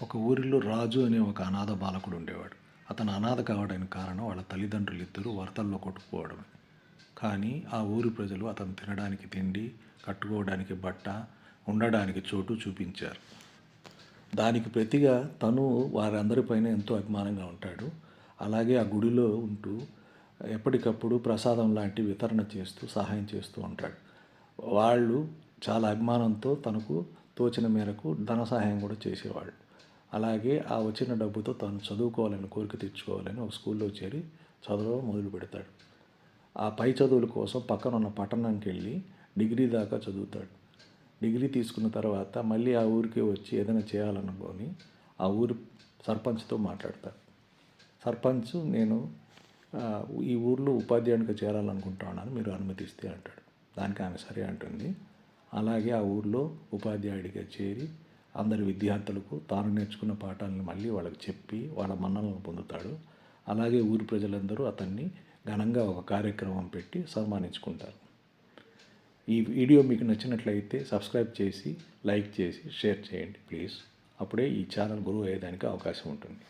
ఒక ఊరిలో రాజు అనే ఒక అనాథ బాలకుడు ఉండేవాడు. అతను అనాథ కావడానికి కారణం వాళ్ళ తల్లిదండ్రులు ఇద్దరూ వరదల్లో కొట్టుకుపోవడమే. కానీ ఆ ఊరి ప్రజలు అతను తినడానికి తిండి, కట్టుకోవడానికి బట్ట, ఉండడానికి చోటు చూపించారు. దానికి ప్రతిగా తను వారందరిపైన ఎంతో అభిమానంగా ఉంటాడు. అలాగే ఆ గుడిలో ఉంటూ ఎప్పటికప్పుడు ప్రసాదం లాంటి వితరణ చేస్తూ సహాయం చేస్తూ ఉంటాడు. వాళ్ళు చాలా అభిమానంతో తనకు తోచిన మేరకు ధన సహాయం కూడా చేసేవాళ్ళు. అలాగే ఆ వచ్చిన డబ్బుతో తను చదువుకోవాలని కోరిక తీర్చుకోవాలని ఒక స్కూల్లో చేరి చదవడం మొదలు పెడతాడు. ఆ పై చదువుల కోసం పక్కన ఉన్న పట్టణానికి వెళ్ళి డిగ్రీ దాకా చదువుతాడు. డిగ్రీ తీసుకున్న తర్వాత మళ్ళీ ఆ ఊరికే వచ్చి ఏదైనా చేయాలనుకొని ఆ ఊరి సర్పంచ్తో మాట్లాడతాడు. సర్పంచ్ నేను ఈ ఊర్లో ఉపాధ్యాయునిగా చేరాలనుకుంటున్నాను, మీరు అనుమతిస్తే అంటాడు. దానికి ఆమె సరే అంటుంది. అలాగే ఆ ఊర్లో ఉపాధ్యాయుడిగా చేరి అందరి విద్యార్థులకు తాను నేర్చుకున్న పాఠాలను మళ్ళీ వాళ్ళకి చెప్పి వాళ్ళ మన్ననలను పొందుతాడు. అలాగే ఊరి ప్రజలందరూ అతన్ని ఘనంగా ఒక కార్యక్రమం పెట్టి సన్మానించుకుంటారు. ఈ వీడియో మీకు నచ్చినట్లయితే సబ్స్క్రైబ్ చేసి, లైక్ చేసి, షేర్ చేయండి ప్లీజ్. అప్పుడే ఈ ఛానల్ గ్రో అయ్యేదానికి అవకాశం ఉంటుంది.